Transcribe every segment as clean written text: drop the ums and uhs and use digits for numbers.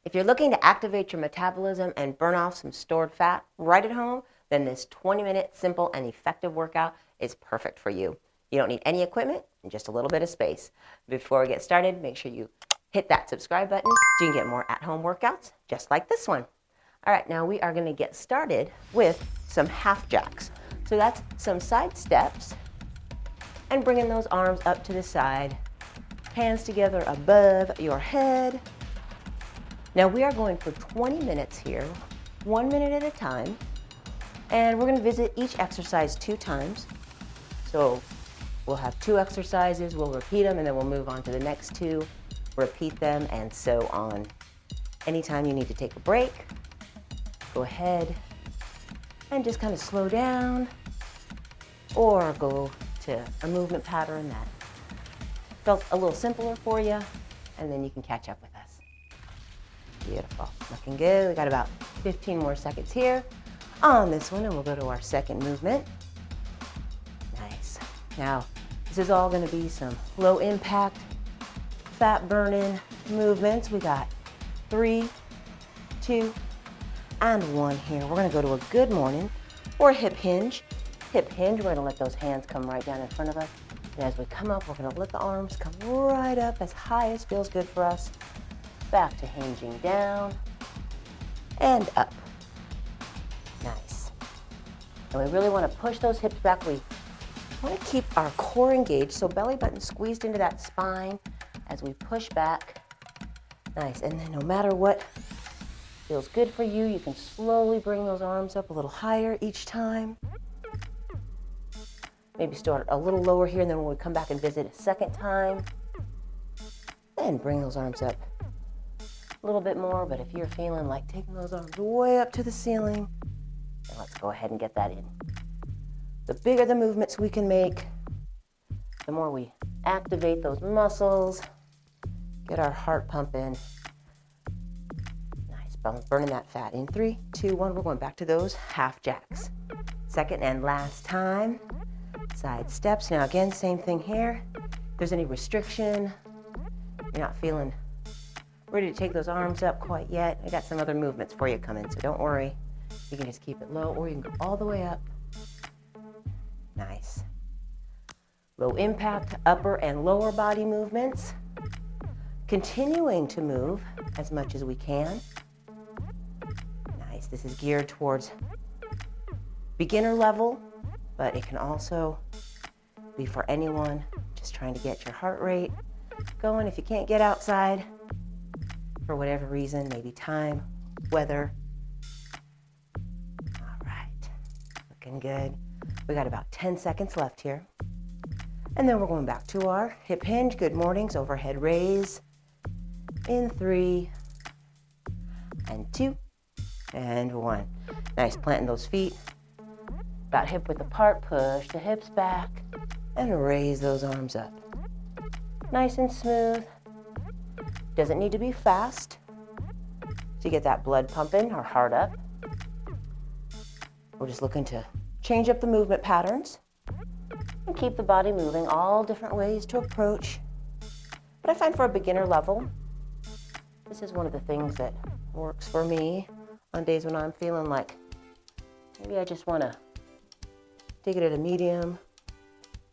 If you're looking to activate your metabolism and burn off some stored fat right at home, then this 20-minute simple and effective workout is perfect for you. You don't need any equipment and just a little bit of space. Before we get started, make sure you hit that subscribe button so you can get more at-home workouts just like this one. All right, now we are going to get started with some half jacks. So that's some side steps and bringing those arms up to the side, hands together above your head. Now we are going for 20 minutes here, 1 minute at a time, and we're going to visit each exercise 2 times. So we'll have 2 exercises, we'll repeat them, and then we'll move on to the next 2, repeat them, and so on. Anytime you need to take a break, go ahead and just kind of slow down or go to a movement pattern that felt a little simpler for you, and then you can catch up with us. Beautiful, looking good. We got about 15 more seconds here on this one, and we'll go to our second movement. Nice. Now, this is all gonna be some low impact, fat burning movements. We got 3, 2, and 1 here. We're gonna go to a good morning or a hip hinge. Hip hinge, we're gonna let those hands come right down in front of us. And as we come up, we're gonna let the arms come right up as high as feels good for us. Back to hinging down and up. Nice. And we really want to push those hips back. We want to keep our core engaged, so belly button squeezed into that spine as we push back. Nice. And then no matter what feels good for you, you can slowly bring those arms up a little higher each time. Maybe start a little lower here, and then when we come back and visit a second time, then bring those arms up a little bit more. But if you're feeling like taking those arms way up to the ceiling, then let's go ahead and get that in. The bigger the movements we can make, the more we activate those muscles, get our heart pumping. Nice, burning that fat in 3, 2, 1. We're going back to those half jacks. Second and last time, side steps. Now again, same thing here. If there's any restriction, you're not feeling ready to take those arms up quite yet, I got some other movements for you coming, so don't worry. You can just keep it low, or you can go all the way up. Nice. Low impact upper and lower body movements. Continuing to move as much as we can. Nice. This is geared towards beginner level, but it can also be for anyone just trying to get your heart rate going. If you can't get outside for whatever reason, maybe time, weather. All right, looking good. We got about 10 seconds left here. And then we're going back to our hip hinge. Good mornings, overhead raise. In 3, and 2, and 1. Nice, planting those feet. About hip width apart, push the hips back, and raise those arms up. Nice and smooth. Doesn't need to be fast to get that blood pumping or heart up. We're just looking to change up the movement patterns and keep the body moving, all different ways to approach. But I find for a beginner level, this is one of the things that works for me on days when I'm feeling like maybe I just want to take it at a medium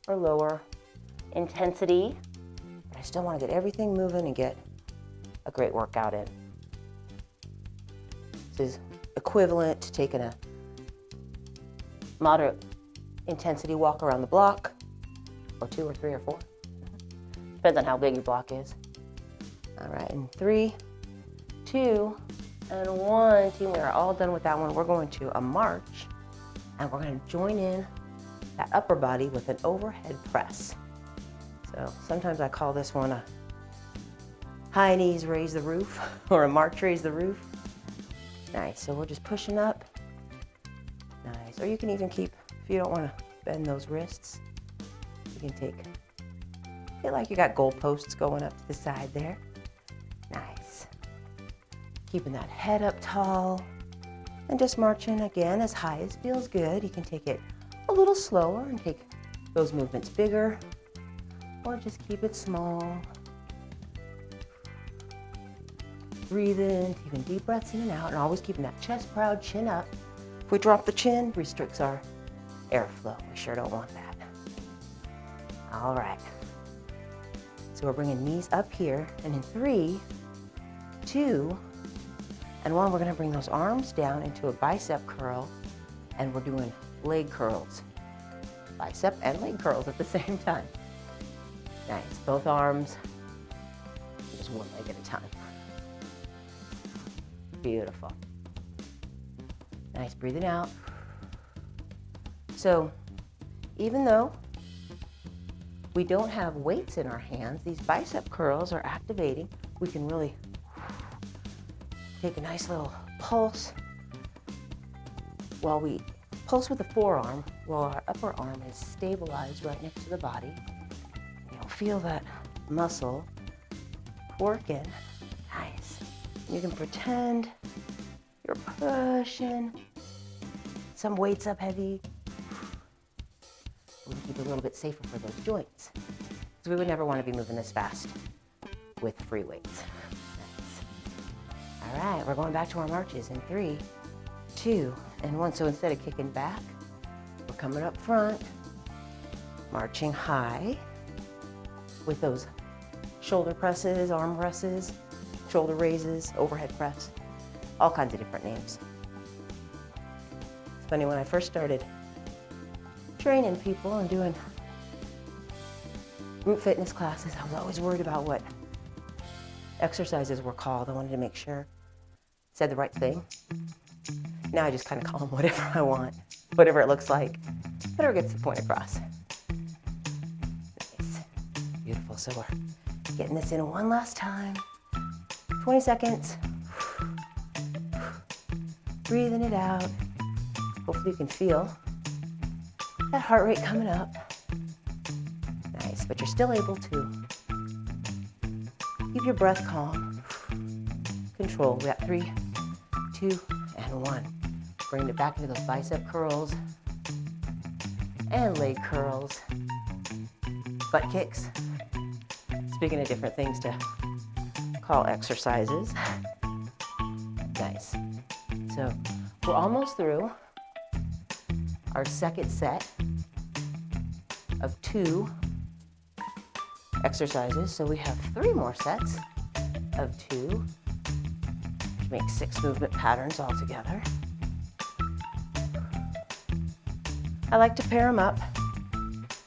or lower intensity, but I still want to get everything moving and get a great workout in. This is equivalent to taking a moderate intensity walk around the block, or 2 or 3 or 4. Depends on how big your block is. All right, in 3, 2, and 1. Team, we are all done with that one. We're going to a march, and we're going to join in that upper body with an overhead press. So sometimes I call this one a high knees raise the roof, or a march raise the roof. Nice, so we're just pushing up. Nice, or you can even keep, if you don't want to bend those wrists, you can feel like you got goalposts going up to the side there. Nice. Keeping that head up tall, and just marching again as high as feels good. You can take it a little slower and take those movements bigger, or just keep it small. Breathe in, taking deep breaths in and out, and always keeping that chest proud, chin up. If we drop the chin, restricts our airflow. We sure don't want that. All right. So we're bringing knees up here, and in 3, 2, and 1, we're gonna bring those arms down into a bicep curl, and we're doing leg curls. Bicep and leg curls at the same time. Nice, both arms, just one leg at a time. Beautiful. Nice, breathing out. So, even though we don't have weights in our hands, these bicep curls are activating. We can really take a nice little pulse while we pulse with the forearm while our upper arm is stabilized right next to the body. You'll feel that muscle working. Nice. You can pretend you're pushing some weights up heavy. We'll keep it a little bit safer for those joints, because we would never want to be moving this fast with free weights. Nice. All right, we're going back to our marches in 3, 2, and 1. So instead of kicking back, we're coming up front, marching high with those shoulder presses, arm presses, shoulder raises, overhead press, all kinds of different names. It's funny, when I first started training people and doing group fitness classes, I was always worried about what exercises were called. I wanted to make sure I said the right thing. Now I just kind of call them whatever I want, whatever it looks like, whatever gets the point across. Nice. Beautiful. So we're getting this in one last time. 20 seconds. Breathing it out. Hopefully you can feel that heart rate coming up. Nice, but you're still able to keep your breath calm. Control. We got 3, 2, and 1. Bring it back into those bicep curls and leg curls. Butt kicks. Speaking of different things to call exercises. Nice. So we're almost through our second set of 2 exercises. So we have 3 more sets of 2, which makes 6 movement patterns altogether. I like to pair them up.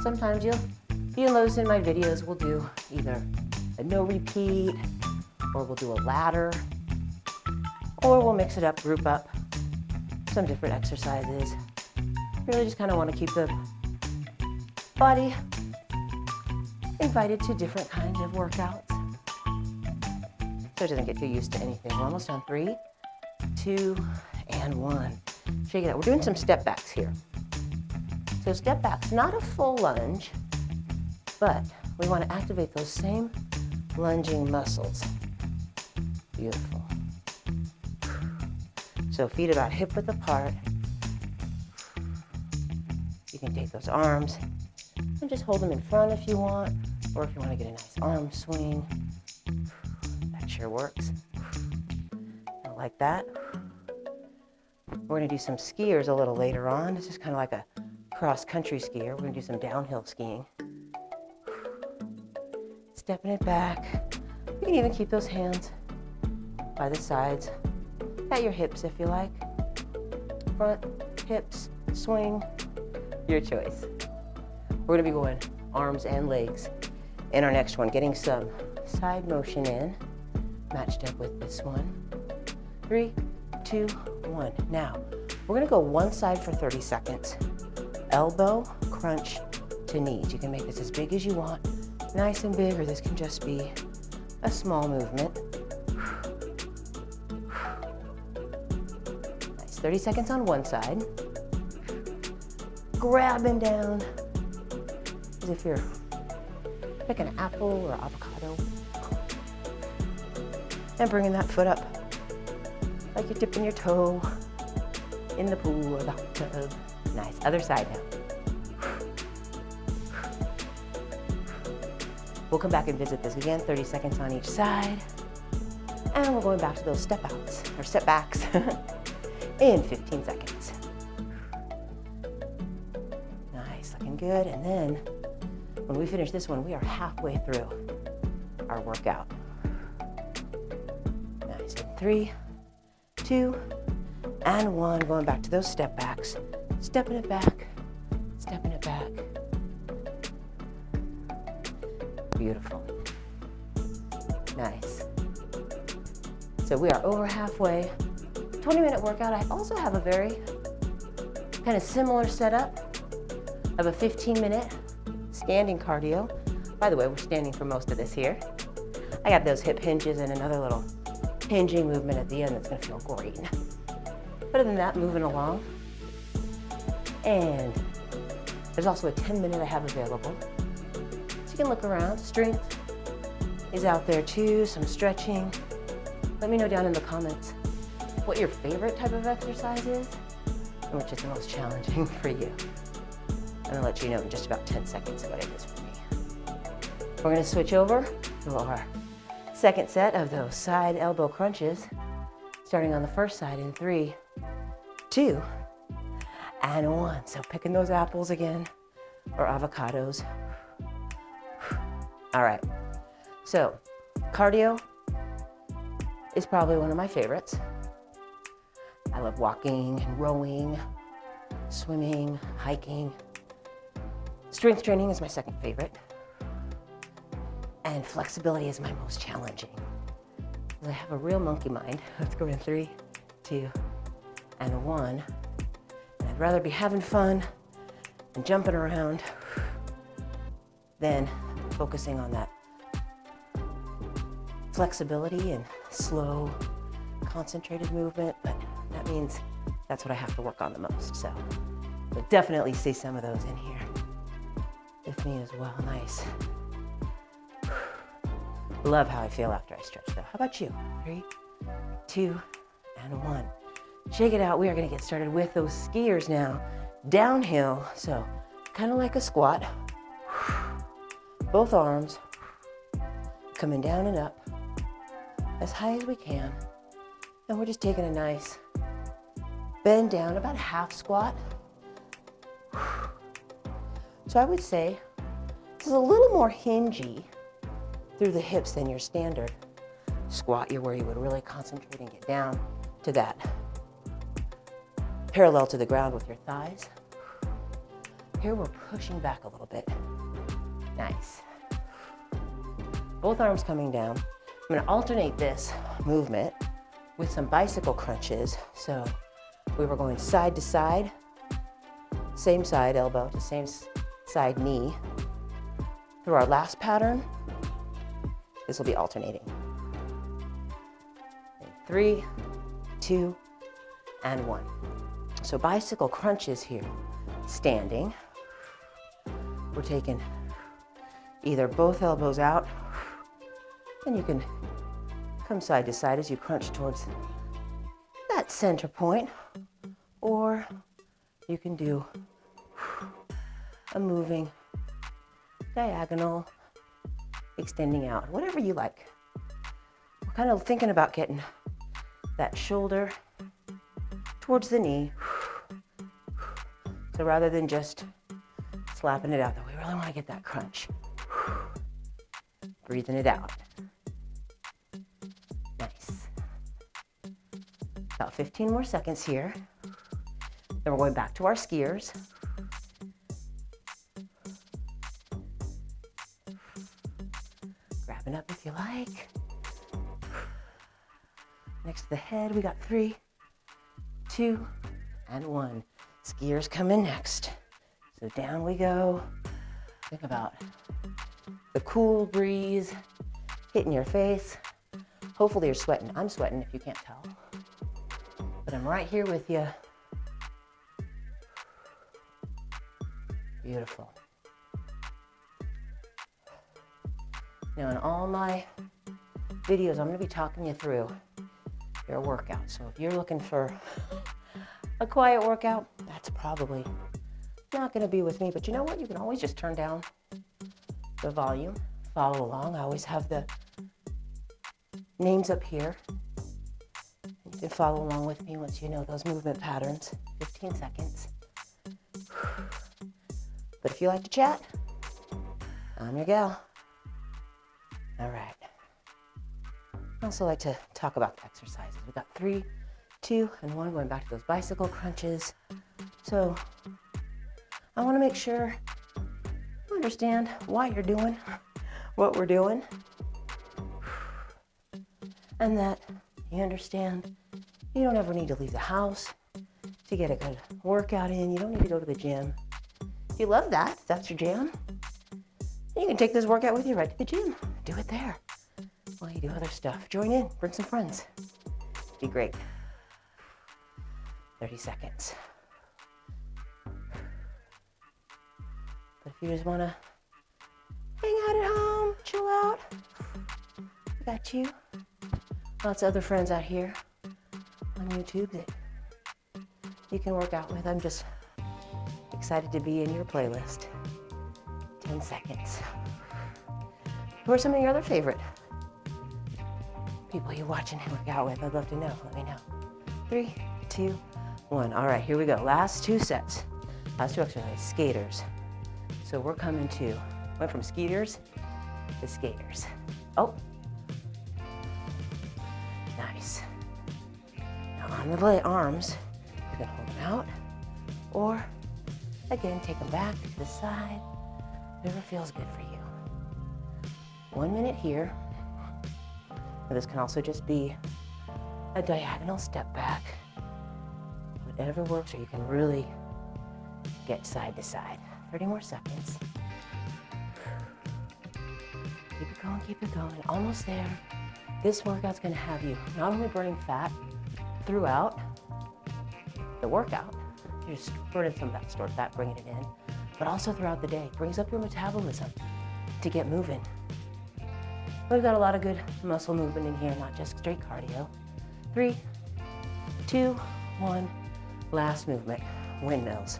Sometimes you'll notice in my videos we'll do either a no repeat, or we'll do a ladder, or we'll mix it up, group up some different exercises. Really just kind of want to keep the body invited to different kinds of workouts, so it doesn't get too used to anything. We're almost on 3, 2, and 1. Shake it out. We're doing some step backs here. So step backs, not a full lunge, but we want to activate those same lunging muscles. Beautiful. So feet about hip width apart. You can take those arms and just hold them in front if you want, or if you want to get a nice arm swing. That sure works. I like that. We're going to do some skiers a little later on. It's just kind of like a cross-country skier. We're going to do some downhill skiing. Stepping it back. You can even keep those hands by the sides, at your hips if you like. Front, hips, swing, your choice. We're gonna be going arms and legs in our next one, getting some side motion in, matched up with this one. 3, 2, 1. Now, we're gonna go one side for 30 seconds. Elbow, crunch to knees. You can make this as big as you want, nice and big, or this can just be a small movement. Nice, 30 seconds on one side. Grabbing down as if you're picking an apple or avocado. And bringing that foot up like you're dipping your toe in the pool or the hot tub. Nice, other side now. We'll come back and visit this again, 30 seconds on each side. And we're going back to those step outs, or step backs, in 15 seconds. Nice, looking good. And then when we finish this one, we are halfway through our workout. Nice, in 3, 2, and 1. Going back to those step backs. Stepping it back, stepping it back. Beautiful. Nice. So we are over halfway. 20-minute workout. I also have a very kind of similar setup of a 15-minute standing cardio. By the way, we're standing for most of this here. I got those hip hinges and another little hinging movement at the end that's gonna feel great. Other than that, moving along. And there's also a 10-minute I have available. So you can look around. Strength is out there too, some stretching. Let me know down in the comments what your favorite type of exercise is and which is the most challenging for you. I'm gonna let you know in just about 10 seconds what it is for me. We're gonna switch over to our second set of those side elbow crunches, starting on the first side in 3, 2, and 1. So picking those apples again, or avocados. All right, so cardio is probably one of my favorites. I love walking and rowing, swimming, hiking. Strength training is my second favorite. And flexibility is my most challenging. I have a real monkey mind. Let's go in 3, 2, and 1. And I'd rather be having fun and jumping around than focusing on that flexibility and slow, concentrated movement, but that means that's what I have to work on the most. So you'll definitely see some of those in here with me as well. Nice. Love how I feel after I stretch though. How about you? 3, 2, and 1. Shake it out. We are gonna get started with those skiers now. Downhill, so kind of like a squat. Both arms coming down and up as high as we can. And we're just taking a nice bend down, about a half squat. So I would say this is a little more hingy through the hips than your standard squat. You're where you would really concentrate and get down to that parallel to the ground with your thighs. Here we're pushing back a little bit. Nice. Both arms coming down. I'm gonna alternate this movement with some bicycle crunches. So we were going side to side, same side elbow to same side knee. Through our last pattern, this will be alternating. 3, 2, and 1. So bicycle crunches here, standing. We're taking either both elbows out, and you can come side to side as you crunch towards that center point, or you can do a moving diagonal, extending out, whatever you like. We're kind of thinking about getting that shoulder towards the knee. So rather than just slapping it out, though, we really want to get that crunch. Breathing it out. Nice. About 15 more seconds here. Then we're going back to our skiers. Grabbing up if you like. Next to the head, we got 3, 2, and 1. Skiers coming next. So down we go. Think about the cool breeze hitting your face. Hopefully you're sweating. I'm sweating if you can't tell. But I'm right here with you. Beautiful. Now in all my videos, I'm gonna be talking you through your workout. So if you're looking for a quiet workout, that's probably not gonna be with me, but you know what? You can always just turn down the volume, follow along. I always have the names up here. You can follow along with me once you know those movement patterns. 15 seconds. But if you like to chat, I'm your gal. All right. I also like to talk about the exercises. We got 3, 2, and 1, going back to those bicycle crunches. So I want to make sure you understand why you're doing what we're doing, and that you understand you don't ever need to leave the house to get a good workout in. You don't need to go to the gym. If you love that, if that's your jam, you can take this workout with you right to the gym. Do it there while you do other stuff. Join in, bring some friends. Be great. 30 seconds. But if you just want to hang out at home, chill out, I got you. Lots of other friends out here on YouTube that you can work out with. I'm just excited to be in your playlist. 10 seconds. Who are some of your other favorite people you watch and work out with? I'd love to know. Let me know. 3, 2, 1. All right, here we go. Last 2 sets. Last 2 exercises. Skaters. So we're coming to, went from skeeters to skaters. Oh. Nice. Now on the arms, you can hold them out, or again, take them back to the side, whatever feels good for you. 1 minute here. Or this can also just be a diagonal step back. Whatever works, or you can really get side to side. 30 more seconds. Keep it going, keep it going. Almost there. This workout's gonna have you not only burning fat throughout the workout, you're just burning some of that stored fat, bringing it in, but also throughout the day. It brings up your metabolism to get moving. We've got a lot of good muscle movement in here, not just straight cardio. 3, 2, 1. Last movement, windmills.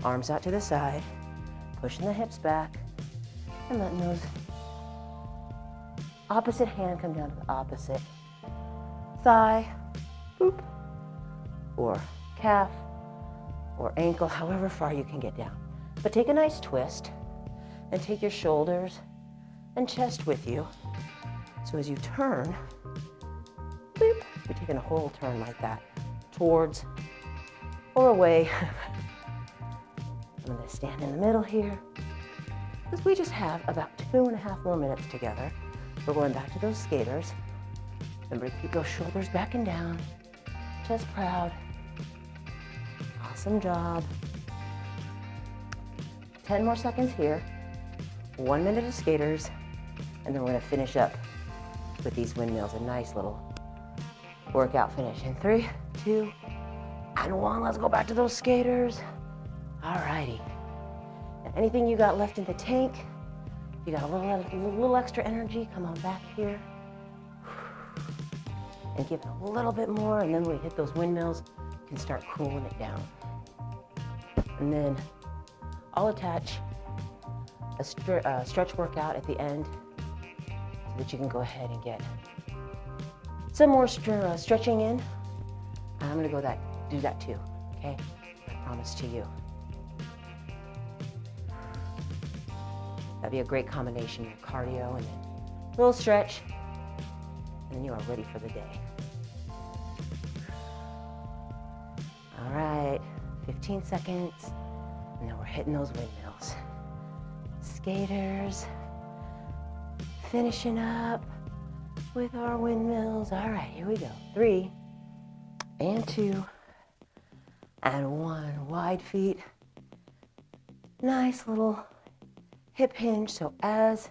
Arms out to the side, pushing the hips back, and letting those opposite hand come down to the opposite thigh, boop, or calf, or ankle, however far you can get down. But take a nice twist and take your shoulders and chest with you. So as you turn, boop, you're taking a whole turn like that, towards or away. I'm gonna stand in the middle here, because we just have about 2.5 more minutes together. We're going back to those skaters. Remember to keep those shoulders back and down, chest proud. Awesome job. 10 more seconds here. 1 minute of skaters, and then we're gonna finish up with these windmills. A nice little workout finish. In 3, 2, and 1. Let's go back to those skaters. All righty. Now, anything you got left in the tank, you got a little extra energy, come on back here. And give it a little bit more, and then when we hit those windmills, you can start cooling it down. And then I'll attach a stretch workout at the end so that you can go ahead and get some more stretching in. I'm gonna do that too, okay? I promise to you. That'd be a great combination of cardio and then a little stretch, and then you are ready for the day. All right, 15 seconds, and then we're hitting those windmills. Skaters, finishing up with our windmills. All right, here we go. 3, and 2, and 1. Wide feet. Nice little hip hinge. So as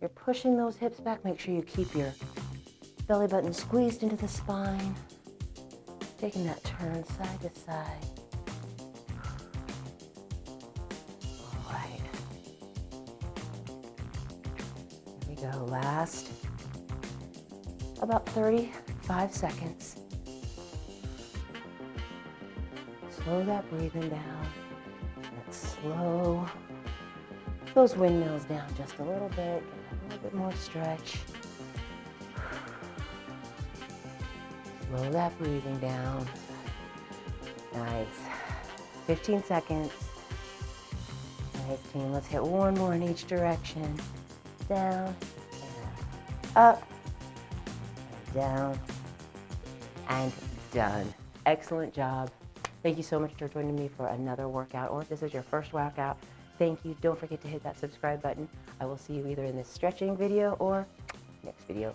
you're pushing those hips back, make sure you keep your belly button squeezed into the spine. Taking that turn side to side. All right. Here we go. Last about 35 seconds. Slow that breathing down. Let's slow those windmills down just a little bit. Get a little bit more stretch. Slow that breathing down. Nice. 15 seconds. Nice, team. Let's hit one more in each direction. Down, and up, and down, and done. Excellent job. Thank you so much for joining me for another workout, or if this is your first workout, thank you. Don't forget to hit that subscribe button. I will see you either in this stretching video or next video.